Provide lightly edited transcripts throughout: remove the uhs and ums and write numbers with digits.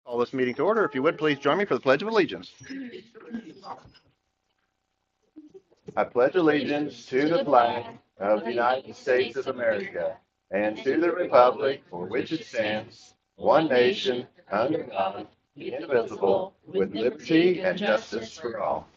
Call this meeting to order. If you would, please join me for the Pledge of Allegiance. I pledge allegiance to the flag of the United States of America and to the republic for which it stands, one nation, under God, indivisible, with liberty and justice for all.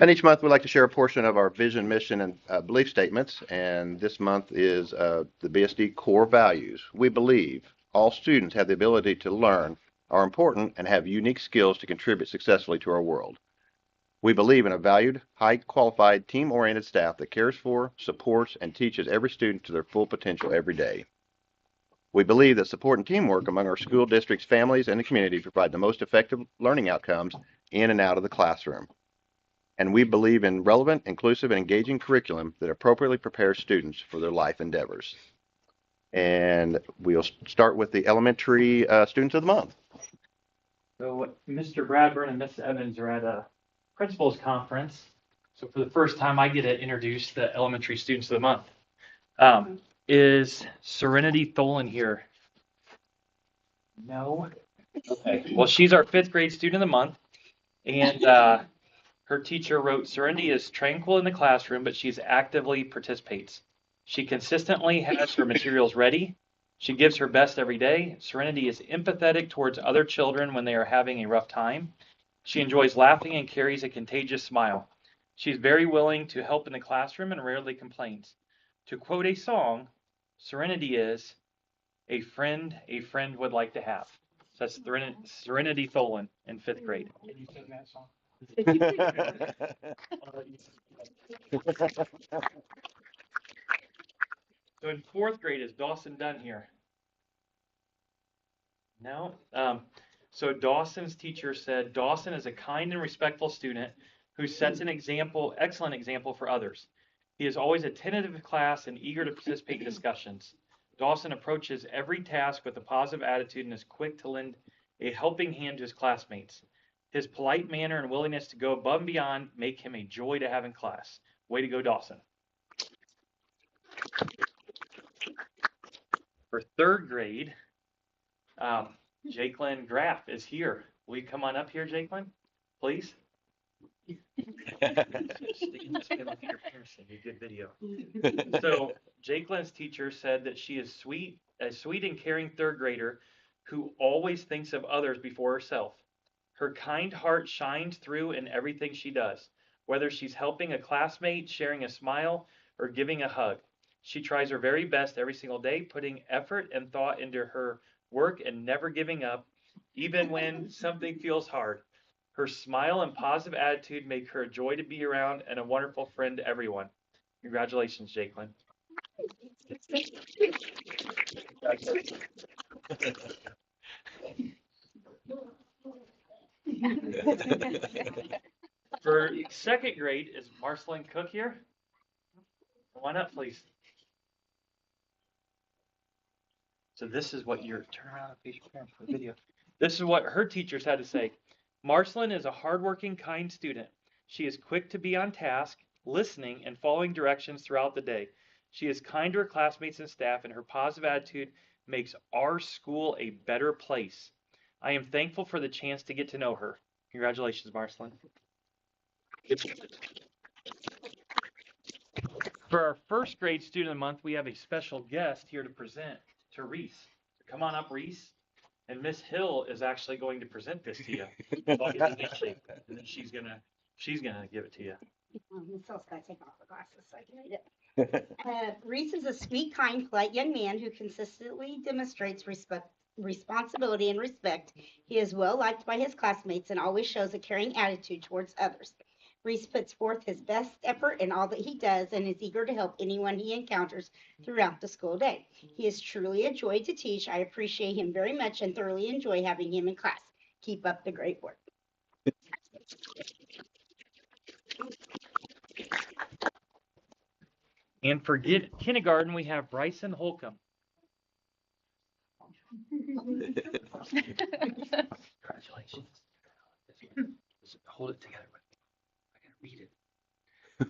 And each month we like to share a portion of our vision, mission, and belief statements. And this month is the BSD core values. We believe all students have the ability to learn, are important, and have unique skills to contribute successfully to our world. We believe in a valued, high-qualified, team-oriented staff that cares for, supports, and teaches every student to their full potential every day. We believe that support and teamwork among our school districts, families, and the community provide the most effective learning outcomes in and out of the classroom. And we believe in relevant, inclusive, and engaging curriculum that appropriately prepares students for their life endeavors. And we'll start with the elementary students of the month. So Mr. Bradburn and Miss Evans are at a principals conference. So for the first time, I get to introduce the elementary students of the month. Is Serenity Tholen here? No. Okay. Well, she's our 5th grade student of the month, and her teacher wrote, Serenity is tranquil in the classroom, but she actively participates. She consistently has her materials ready. She gives her best every day. Serenity is empathetic towards other children when they are having a rough time. She enjoys laughing and carries a contagious smile. She's very willing to help in the classroom and rarely complains. To quote a song, Serenity is a friend would like to have. So that's Serenity Tholen in 5th grade. Can you sing that song? So in 4th grade, is Dawson Dunn here? No. So Dawson's teacher said, Dawson is a kind and respectful student who sets an example, excellent example for others. He is always attentive to class and eager to participate in discussions. Dawson approaches every task with a positive attitude and is quick to lend a helping hand to his classmates. His polite manner and willingness to go above and beyond make him a joy to have in class. Way to go, Dawson. For 3rd grade, Jakelyn Graff is here. Will you come on up here, Jakelyn, please? Good video. So Jakelyn's teacher said that she is a sweet and caring 3rd grader who always thinks of others before herself. Her kind heart shines through in everything she does, whether she's helping a classmate, sharing a smile, or giving a hug. She tries her very best every single day, putting effort and thought into her work and never giving up, even when something feels hard. Her smile and positive attitude make her a joy to be around and a wonderful friend to everyone. Congratulations, Jakelin. For second grade is Marceline Cook here. Come on up, please. So this is what your turn around and face your parents for the video. This is what her teachers had to say. Marceline is a hardworking, kind student. She is quick to be on task, listening and following directions throughout the day. She is kind to her classmates and staff, and her positive attitude makes our school a better place. I am thankful for the chance to get to know her. Congratulations, Marceline. For our first grade student of the month, we have a special guest here to present to Reese. So come on up, Reese. And Miss Hill is actually going to present this to you. So I'll get the next shape, and then she's gonna give it to you. Miss Hill's got to take off her glasses so I can read it. Reese is a sweet, kind, polite young man who consistently demonstrates responsibility and respect. He is well liked by his classmates and always shows a caring attitude towards others. Reese puts forth his best effort in all that he does and is eager to help anyone he encounters throughout the school day. He is truly a joy to teach. I appreciate him very much and thoroughly enjoy having him in class. Keep up the great work. And for kindergarten, we have Bryson Holcomb. Congratulations. Hold it together with me. I gotta read it.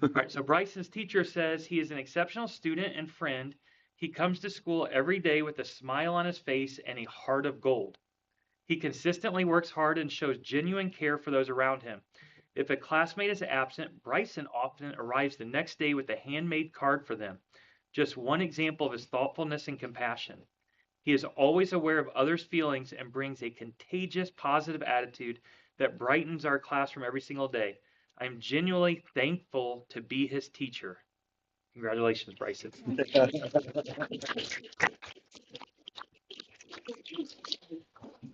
All right, so Bryson's teacher says he is an exceptional student and friend. He comes to school every day with a smile on his face and a heart of gold. He consistently works hard and shows genuine care for those around him. If a classmate is absent, Bryson often arrives the next day with a handmade card for them. Just one example of his thoughtfulness and compassion. He is always aware of others' feelings and brings a contagious positive attitude that brightens our classroom every single day. I am genuinely thankful to be his teacher. Congratulations, Bryson.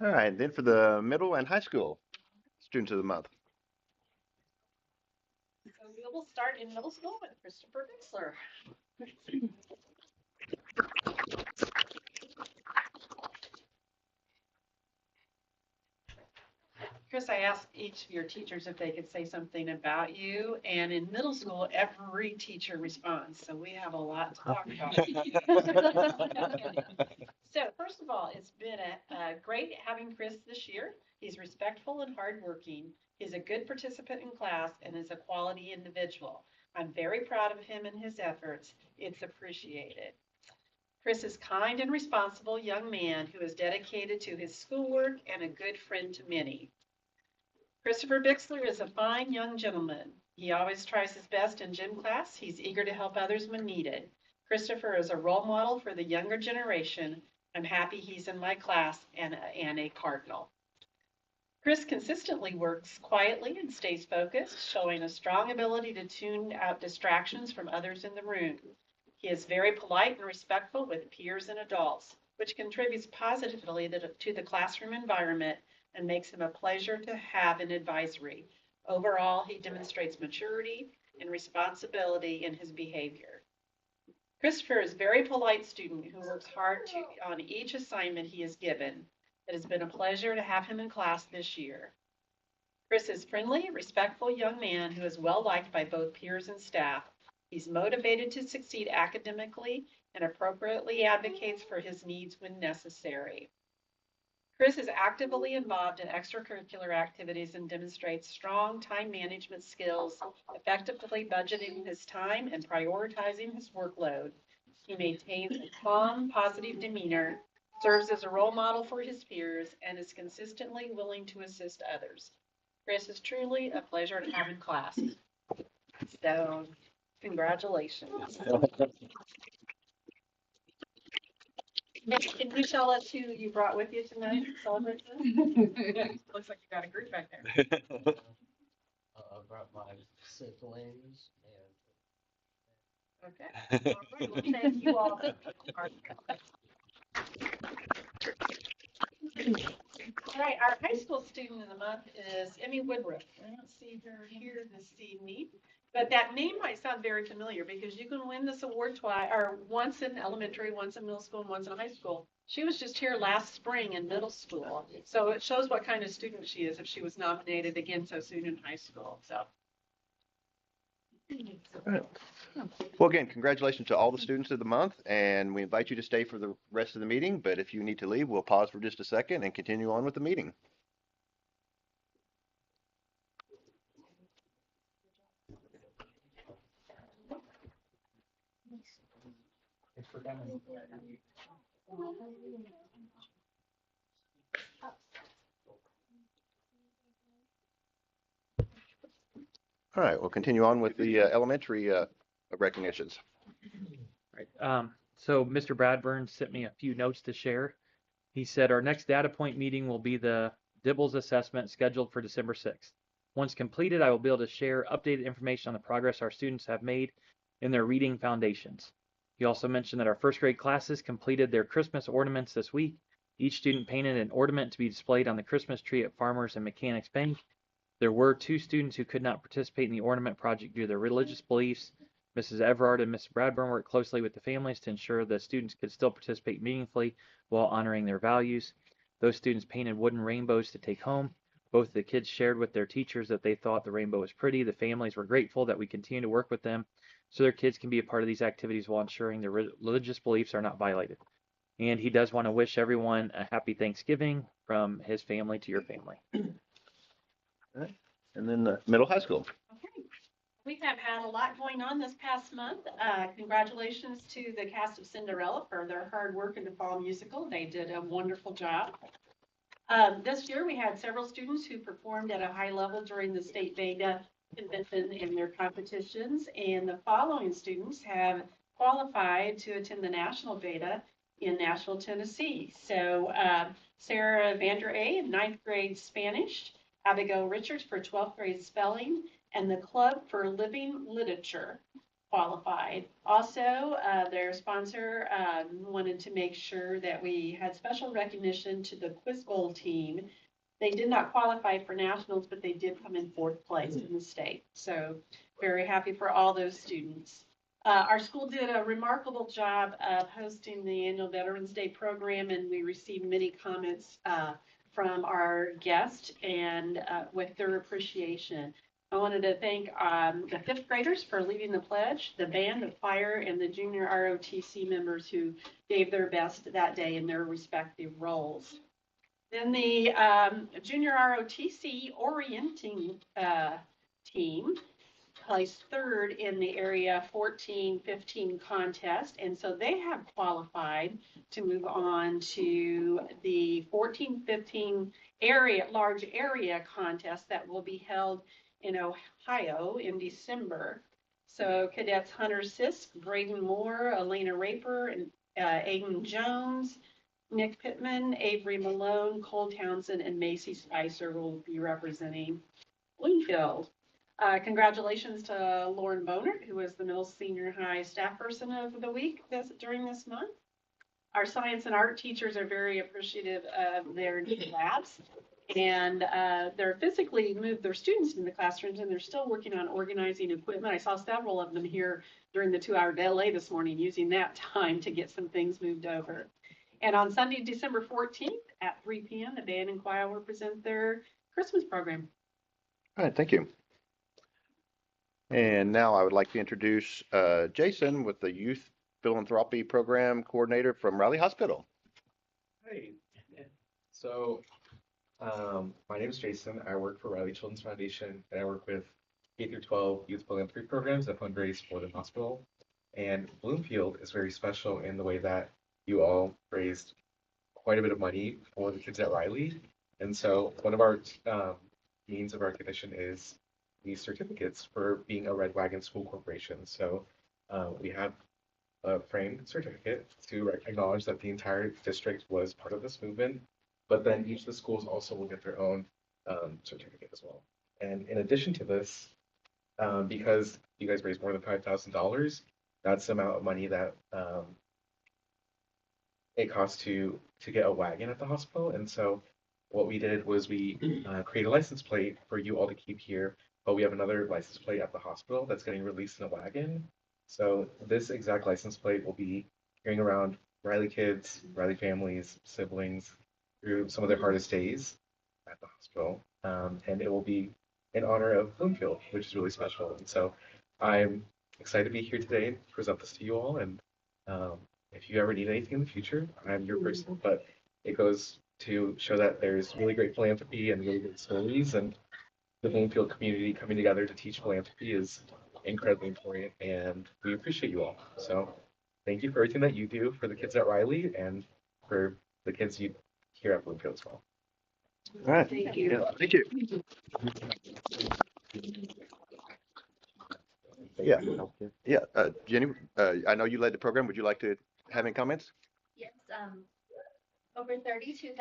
All right, then for the middle and high school students of the month. So we will start in middle school with Christopher Bixler. Chris, I asked each of your teachers if they could say something about you, and in middle school, every teacher responds, so we have a lot to talk about. So first of all, it's been great having Chris this year. He's respectful and hardworking. He's a good participant in class and is a quality individual. I'm very proud of him and his efforts. It's appreciated. Chris is kind and responsible young man who is dedicated to his schoolwork and a good friend to many. Christopher Bixler is a fine young gentleman. He always tries his best in gym class. He's eager to help others when needed. Christopher is a role model for the younger generation. I'm happy he's in my class and a Cardinal. Chris consistently works quietly and stays focused, showing a strong ability to tune out distractions from others in the room. He is very polite and respectful with peers and adults, which contributes positively to the classroom environment and makes him a pleasure to have in advisory. Overall, he demonstrates maturity and responsibility in his behavior. Christopher is a very polite student who works hard on each assignment he is given. It has been a pleasure to have him in class this year. Chris is a friendly, respectful young man who is well liked by both peers and staff. He's motivated to succeed academically and appropriately advocates for his needs when necessary. Chris is actively involved in extracurricular activities and demonstrates strong time management skills, effectively budgeting his time and prioritizing his workload. He maintains a calm, positive demeanor, serves as a role model for his peers, and is consistently willing to assist others. Chris is truly a pleasure to have in class. So, congratulations. Can you tell us who you brought with you tonight to celebrate this? Looks like you got a group back there. I brought my siblings and. Okay. All right. Well, thank you all. All right, our high school student of the month is Emmy Woodruff. I don't see her here this evening. But that name might sound very familiar because you can win this award twice, or once in elementary, once in middle school, and once in high school. She was just here last spring in middle school. So it shows what kind of student she is if she was nominated again so soon in high school. So. Well, again, congratulations to all the students of the month, and we invite you to stay for the rest of the meeting. But if you need to leave, we'll pause for just a second and continue on with the meeting. All right, we'll continue on with the elementary recognitions. Right. So Mr. Bradburn sent me a few notes to share. He said our next data point meeting will be the Dibbles assessment scheduled for December 6th. Once completed, I will be able to share updated information on the progress our students have made in their reading foundations. He also mentioned that our first grade classes completed their Christmas ornaments this week. Each student painted an ornament to be displayed on the Christmas tree at Farmers and Mechanics Bank. There were 2 students who could not participate in the ornament project due to their religious beliefs. Mrs. Everard and Mrs. Bradburn worked closely with the families to ensure the students could still participate meaningfully while honoring their values. Those students painted wooden rainbows to take home. Both the kids shared with their teachers that they thought the rainbow was pretty. The families were grateful that we continue to work with them so their kids can be a part of these activities while ensuring their religious beliefs are not violated. And he does want to wish everyone a happy Thanksgiving from his family to your family. And then the middle high school. Okay. We have had a lot going on this past month. Congratulations to the cast of Cinderella for their hard work in the fall musical. They did a wonderful job. This year we had several students who performed at a high level during the state Vega convention in their competitions, and the following students have qualified to attend the National Veda in Nashville, Tennessee. So Sarah Vander A in 9th grade Spanish, Abigail Richards for 12th grade spelling, and the Club for Living Literature qualified. Also, their sponsor wanted to make sure that we had special recognition to the Quiz Bowl team. They did not qualify for nationals, but they did come in 4th place in the state. So very happy for all those students. Our school did a remarkable job of hosting the annual Veterans Day program, and we received many comments from our guests and with their appreciation. I wanted to thank the 5th graders for leading the pledge, the band, the choir, and the junior ROTC members who gave their best that day in their respective roles. Then the junior ROTC orienting team placed 3rd in the area 14-15 contest, and so they have qualified to move on to the 14-15 large area contest that will be held in Ohio in December. So cadets Hunter Sisk, Braden Moore, Elena Raper, and Aiden Jones, Nick Pittman, Avery Malone, Cole Townsend, and Macy Spicer will be representing Bloomfield. Congratulations to Lauren Bonert, who was the middle senior high staff person of the week during this month. Our science and art teachers are very appreciative of their new labs, and they're physically moved their students into the classrooms, and they're still working on organizing equipment. I saw several of them here during the 2-hour delay this morning using that time to get some things moved over. And on Sunday, December 14th at 3 p.m., the band and choir will present their Christmas program. All right, thank you. And now I would like to introduce Jason with the Youth Philanthropy Program Coordinator from Riley Hospital. Hey, so my name is Jason. I work for Riley Children's Foundation, and I work with K-12 youth philanthropy programs that fundraise for the hospital. And Bloomfield is very special in the way that you all raised quite a bit of money for the kids at Riley. And so one of our means of recognition is these certificates for being a Red Wagon School Corporation. So we have a framed certificate to acknowledge that the entire district was part of this movement, but then each of the schools also will get their own certificate as well. And in addition to this, because you guys raised more than $5,000, that's the amount of money that it costs to get a wagon at the hospital. And so what we did was we create a license plate for you all to keep here but we have another license plate at the hospital that's getting released in a wagon. So this exact license plate will be carrying around Riley kids, Riley families, siblings through some of their hardest days at the hospital. And it will be in honor of Bloomfield, which is really special. And so I'm excited to be here today to present this to you all. And if you ever need anything in the future, I'm your person. But it goes to show that there's really great philanthropy and really good stories. And the Bloomfield community coming together to teach philanthropy is incredibly important. And we appreciate you all. So thank you for everything that you do for the kids at Riley and for the kids you here at Bloomfield as well. All right. Thank you. Yeah, thank you. Yeah. Yeah. Jenny, I know you led the program. Would you like to have any comments? Yes, over $32,000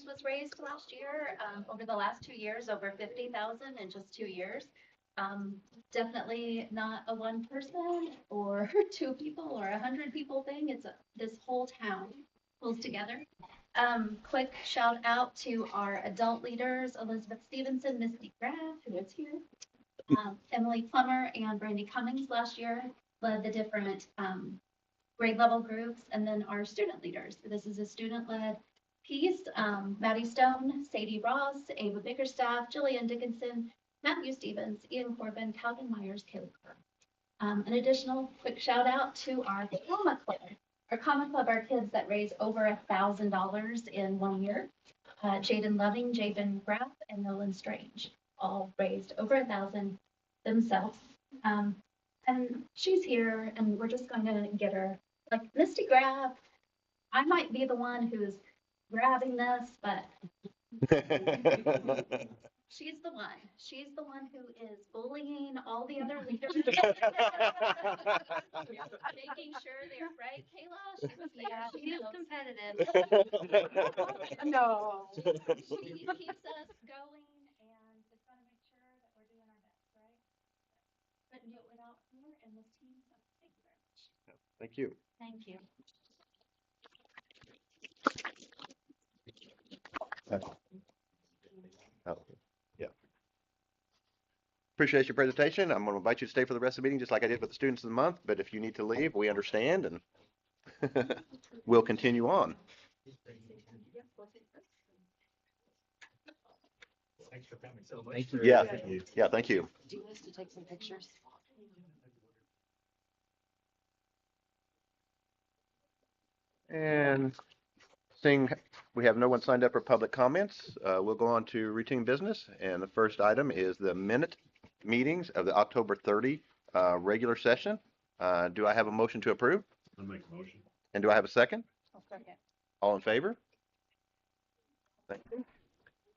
was raised last year. Over the last 2 years, over 50,000 in just 2 years. Definitely not a one person or 2 people or 100 people thing. It's this whole town pulls together. Quick shout out to our adult leaders, Elizabeth Stevenson, Misty Graff, who is here. Emily Plummer and Brandy Cummings last year led the different grade level groups, and then our student leaders. This is a student-led piece. Maddie Stone, Sadie Ross, Ava Bickerstaff, Jillian Dickinson, Matthew Stevens, Ian Corbin, Calvin Myers, Caleb Kerr. An additional quick shout out to our Comma Club. Our Comma Club are kids that raise over $1,000 in 1 year. Jaden Loving, Jabin Graff, and Nolan Strange all raised over 1,000 themselves. And she's here, and we're just going to get her. Like Misty Graff, I might be the one who's grabbing this, but she's the one. She's the one who is bullying all the other leaders. Making sure they're right, Kayla. She's competitive. No. She keeps us going, and just want to make sure that we're doing our best, right? Couldn't do it without her and this team, so thank you very much. Thank you. Thank you. Oh, yeah. Appreciate your presentation. I'm going to invite you to stay for the rest of the meeting, just like I did with the students of the month. But if you need to leave, we understand, and we'll continue on. Thanks for coming so much. Thank you. Yeah. Yeah. Thank you. Do you want us to take some pictures? And seeing we have no one signed up for public comments, we'll go on to routine business. And the first item is the minute meetings of the October 30 regular session. Do I have a motion to approve? I'll make a motion. And do I have a second? I'll second. All in favor? Thank you.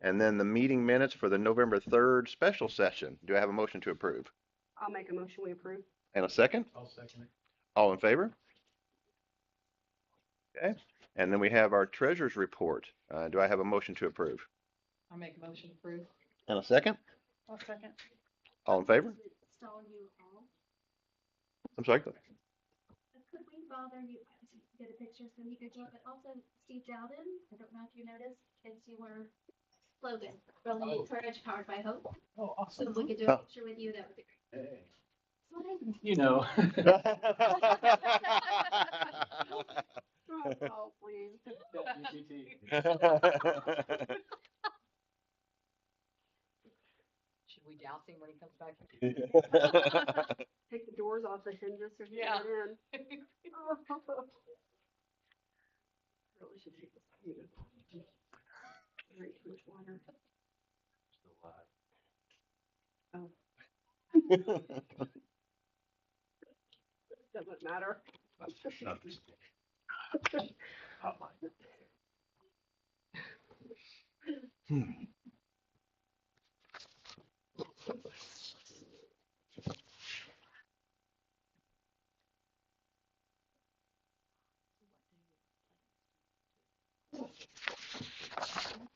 And then the meeting minutes for the November 3rd special session. Do I have a motion to approve? I'll make a motion, we approve. And a second? I'll second it. All in favor? Okay. And then we have our treasurer's report. Do I have a motion to approve? I'll make a motion, approve. And a second? I'll second. All in favor? Stall you all. I'm sorry. Could we bother you to get a picture so you could look, but also Steve Dowden, I don't know if you noticed, it's your slogan, Rolling Courage, Powered by Hope. Oh, So awesome. if we could do a picture with you, that would be great. Hey. Slide. You know. Oh, please. Should we douse him when he comes back? Take the doors off the hinges or Yeah. get in. Really should take this. Drink too much water. Oh. Doesn't matter. Not this. Hot line.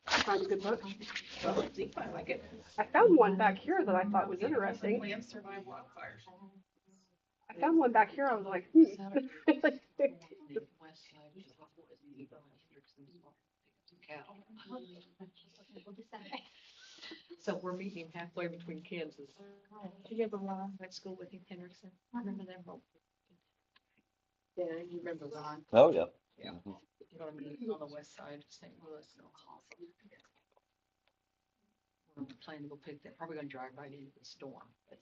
Find a good book. I like it. I found one back here that I thought was interesting. Lamb survive wildfires. I found one back here. I was like, So we're meeting halfway between Kansas. Do you ever went to school with him, Henderson? I remember them both. Yeah, you remember Ron? Oh, yeah. Yeah. You know what I mean? On the west side of St. Louis. We're planning to go pick that. Probably gonna drive right into the storm. But,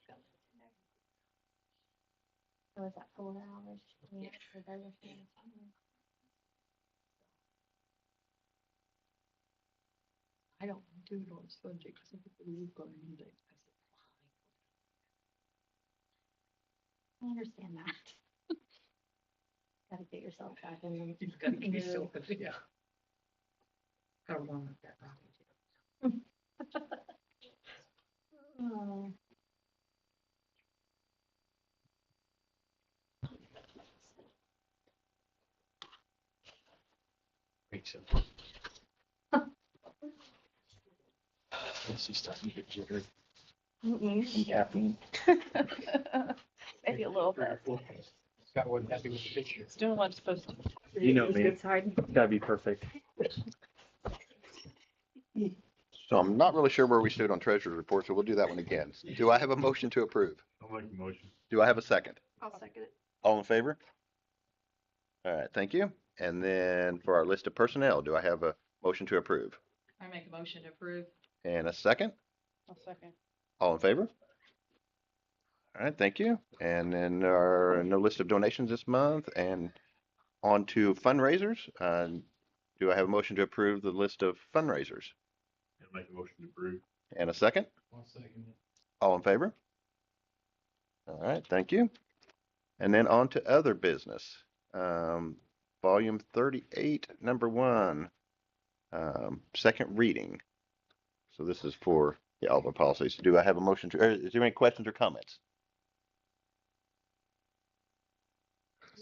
So is that 4 hours? Yeah. For Burger King? I don't do it on Sunday because I'm going to need it. I understand that. Gotta get yourself back in. the- You've got to give No. yourself a video. Gotta warm up that rocket. Oh. Rachel. She's starting to get jittery. Mm-mm. Caffeine. Maybe a little bit. Scott wasn't happy with the picture. It's doing what it's supposed to. You know It's me. good side. Gotta be perfect. So I'm not really sure where we stood on treasurer's report, so we'll do that one again. Do I have a motion to approve? I'll make a motion. Do I have a second? I'll second it. All in favor? All right, thank you. And then for our list of personnel, do I have a motion to approve? I make a motion to approve. And a second? I'll second. All in favor? All right, thank you. And then our no list of donations this month and on to fundraisers. Do I have a motion to approve the list of fundraisers? I'll make a motion to approve. And a second? I'll second it. All in favor? All right, thank you. And then on to other business. Volume 38, number 1, second reading. So this is for all of our policies. Do I have a motion to, or is there any questions or comments?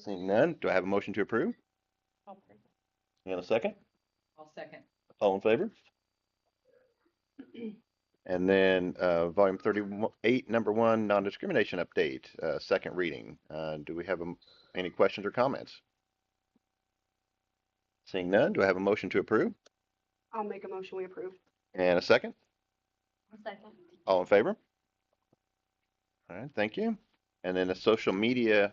Seeing none, do I have a motion to approve? And a second? I'll second. All in favor? And then volume 38, number 1, non-discrimination update, second reading. Do we have any questions or comments? Seeing none, do I have a motion to approve? I'll make a motion, we approve. And a second? Second. All in favor? All right, thank you. And then a social media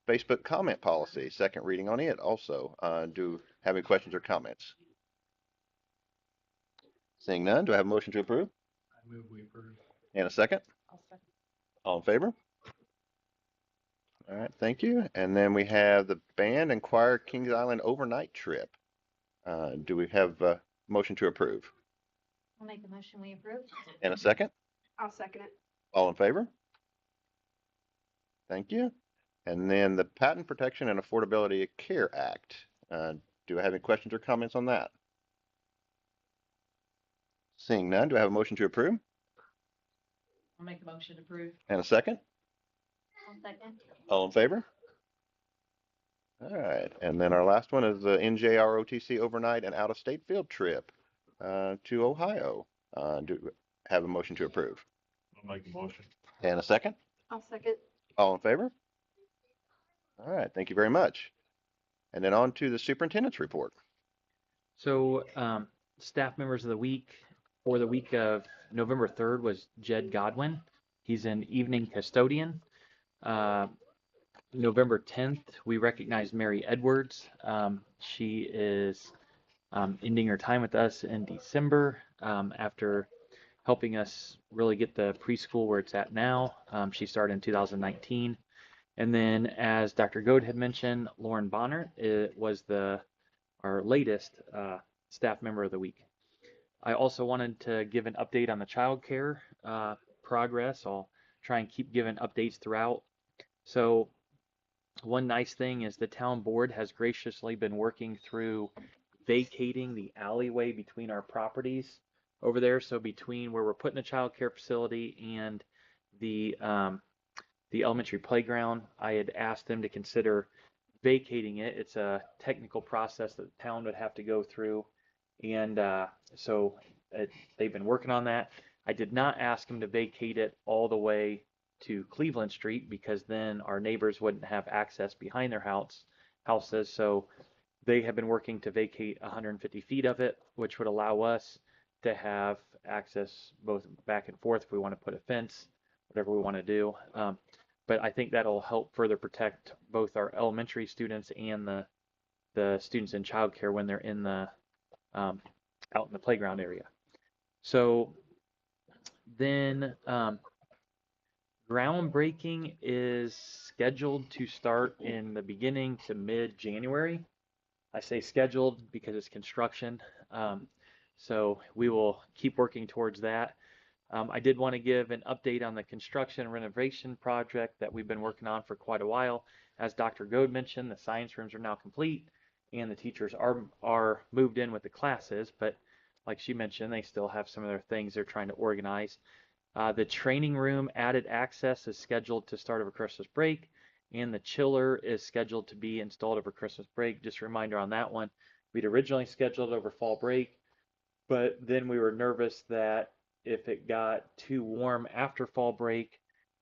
Facebook comment policy, second reading on it also. Do you have any questions or comments? Seeing none, do I have a motion to approve? I move we approve. And a second? I'll second. All in favor? All right, thank you. And then we have the band and choir Kings Island overnight trip. Do we have a motion to approve? I'll make a motion, we approve. And a second? I'll second it. All in favor? Thank you. And then the Patent Protection and Affordability Care Act. Do I have any questions or comments on that? Seeing none, do I have a motion to approve? I'll make a motion to approve. And a second? I'll second. All in favor? All right. And then our last one is the NJROTC overnight and out-of-state field trip to Ohio. Do we have a motion to approve? I'll make a motion. And a second? I'll second. All in favor? All right, thank you very much. And then on to the superintendent's report. So, staff members of the week for the week of November 3rd was Jed Godwin. He's an evening custodian. November 10th, we recognized Mary Edwards. She is ending her time with us in December after helping us really get the preschool where it's at now. She started in 2019. And then, as Dr. Goad had mentioned, Lauren Bonner was our latest staff member of the week. I also wanted to give an update on the child care progress. I'll try and keep giving updates throughout. So one nice thing is the town board has graciously been working through vacating the alleyway between our properties over there. So between where we're putting the child care facility and the elementary playground, I had asked them to consider vacating it. It's a technical process that the town would have to go through. And so they've been working on that. I did not ask them to vacate it all the way to Cleveland Street because then our neighbors wouldn't have access behind their houses. So they have been working to vacate 150 feet of it, which would allow us to have access both back and forth if we want to put a fence, whatever we want to do. But I think that'll help further protect both our elementary students and the students in childcare when they're in the out in the playground area. So then groundbreaking is scheduled to start in the beginning to mid-January. I say scheduled because it's construction. So we will keep working towards that. I did want to give an update on the construction and renovation project that we've been working on for quite a while. As Dr. Goad mentioned, the science rooms are now complete and the teachers are moved in with the classes, but like she mentioned, they still have some of their things they're trying to organize. The training room added access is scheduled to start over Christmas break, and the chiller is scheduled to be installed over Christmas break. Just a reminder on that one, we'd originally scheduled over fall break, but then we were nervous that if it got too warm after fall break,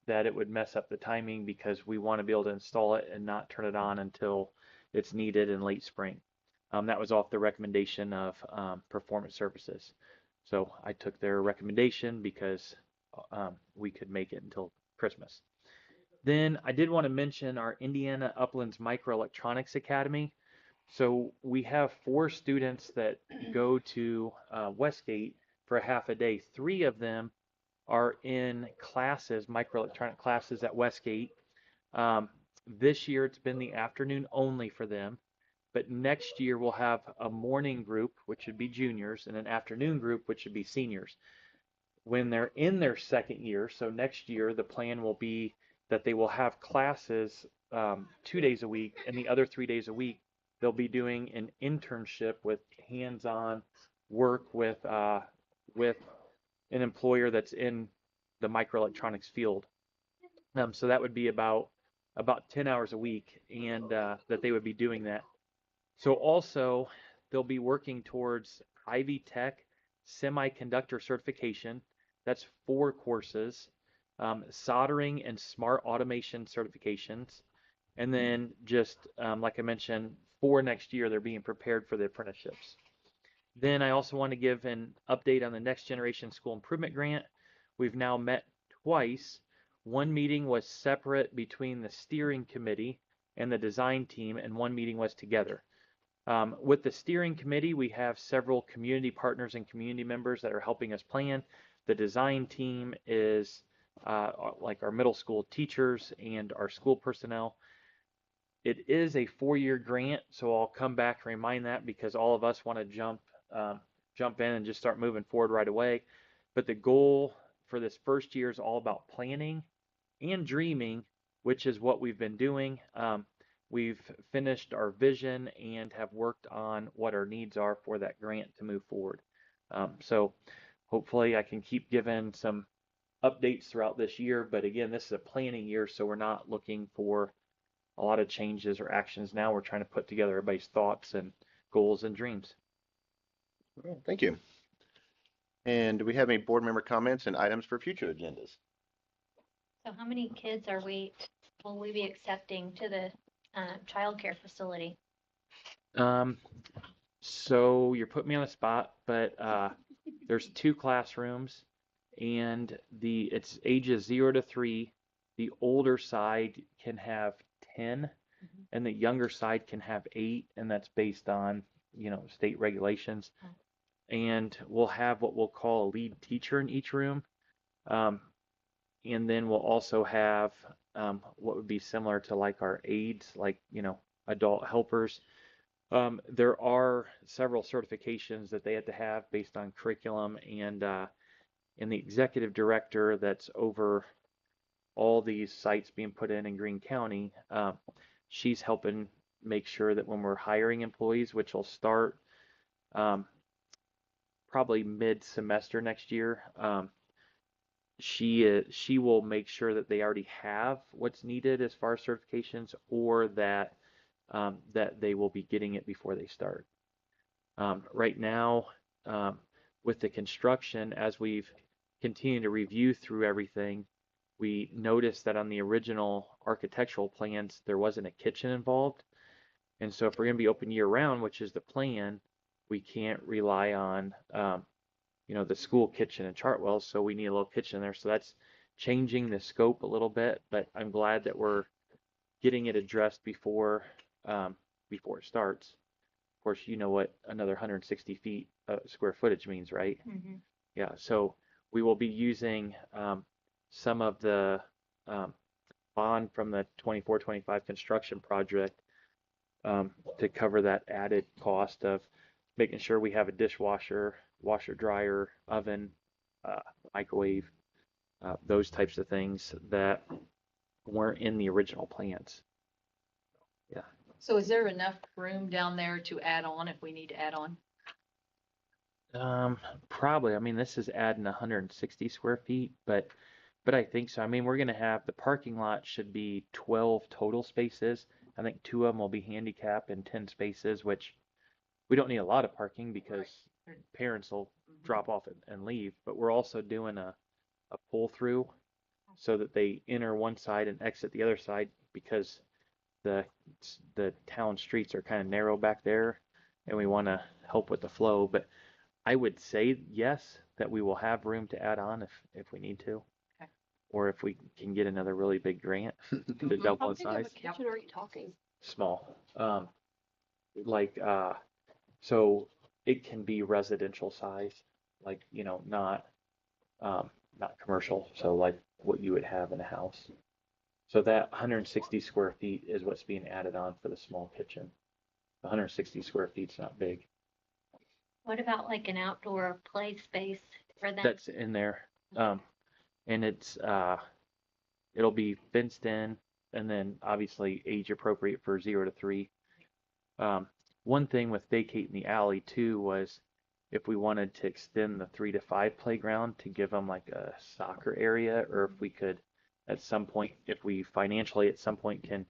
that it would mess up the timing because we want to be able to install it and not turn it on until it's needed in late spring. That was off the recommendation of Performance Services. So I took their recommendation because we could make it until Christmas. Then I did want to mention our Indiana Uplands Microelectronics Academy. So we have 4 students that go to Westgate for a half a day. 3 of them are in classes, microelectronic classes at Westgate. This year it's been the afternoon only for them, but next year we'll have a morning group, which would be juniors, and an afternoon group, which would be seniors. When they're in their second year, so next year the plan will be that they will have classes 2 days a week, and the other 3 days a week they'll be doing an internship with hands-on work with an employer that's in the microelectronics field. So that would be about 10 hours a week, and that they would be doing that. So also they'll be working towards Ivy Tech semiconductor certification. That's 4 courses, soldering and smart automation certifications, and then just like I mentioned, for next year they're being prepared for the apprenticeships. Then I also want to give an update on the Next Generation School Improvement Grant. We've now met twice. One meeting was separate between the steering committee and the design team, and one meeting was together. With the steering committee, we have several community partners and community members that are helping us plan. The design team is like our middle school teachers and our school personnel. It is a 4-year grant, so I'll come back and remind that because all of us want to jump in and just start moving forward right away. But the goal for this first year is all about planning and dreaming, which is what we've been doing. We've finished our vision and have worked on what our needs are for that grant to move forward. So hopefully I can keep giving some updates throughout this year. But again, this is a planning year, so we're not looking for a lot of changes or actions now. We're trying to put together everybody's thoughts and goals and dreams. Well, thank you. And do we have any board member comments and items for future agendas? So how many kids will we be accepting to the childcare facility? So you're putting me on the spot, but there's 2 classrooms, and it's ages 0 to 3. The older side can have 10, and the younger side can have 8, and that's based on state regulations. And we'll have what we'll call a lead teacher in each room, and then we'll also have what would be similar to like our aides, like adult helpers. There are several certifications that they have to have based on curriculum, and the executive director that's over all these sites being put in Greene County, she's helping make sure that when we're hiring employees, which will start probably mid-semester next year, she will make sure that they already have what's needed as far as certifications, or that they will be getting it before they start. Right now, with the construction, as we've continued to review through everything, we noticed that on the original architectural plans, there wasn't a kitchen involved. And so if we're going to be open year round, which is the plan, we can't rely on the school kitchen in Chartwell, so we need a little kitchen there. So that's changing the scope a little bit, but I'm glad that we're getting it addressed before it starts. Of course, you know what another 160 feet square footage means, right? Mhm. Yeah, so we will be using some of the bond from the 24-25 construction project to cover that added cost of making sure we have a dishwasher, washer, dryer, oven, microwave, those types of things that weren't in the original plans. Yeah. So is there enough room down there to add on if we need to add on? Probably. I mean, this is adding 160 square feet, but I think so. I mean, we're gonna have the parking lot should be 12 total spaces. I think 2 of them will be handicap and 10 spaces, which we don't need a lot of parking because parents will drop off and leave. But we're also doing a pull through so that they enter one side and exit the other side because the town streets are kind of narrow back there, and we want to help with the flow. But I would say yes, that we will have room to add on if we need to. Okay. Or if we can get another really big grant to double in size. kitchen are you talking? Small. Like so it can be residential size, like, not commercial, so like what you would have in a house. So that 160 square feet is what's being added on for the small kitchen. 160 square feet's not big. What about like an outdoor play space for them? That's in there. And it's it'll be fenced in and then obviously age appropriate for 0 to 3. One thing with vacating the alley too was if we wanted to extend the 3 to 5 playground to give them like a soccer area, or if we could at some point, if we financially at some point can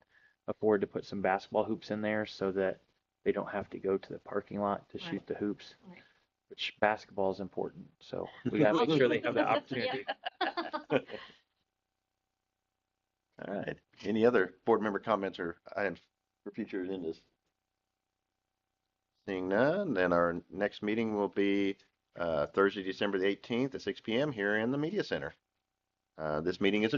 afford to put some basketball hoops in there so that they don't have to go to the parking lot to shoot the hoops. Right. Which basketball is important, so we gotta make sure they have the opportunity. All right. Any other board member comments or items for future agendas? Seeing none, then our next meeting will be Thursday, December the 18th at 6 p.m. here in the Media Center. This meeting is adjourned.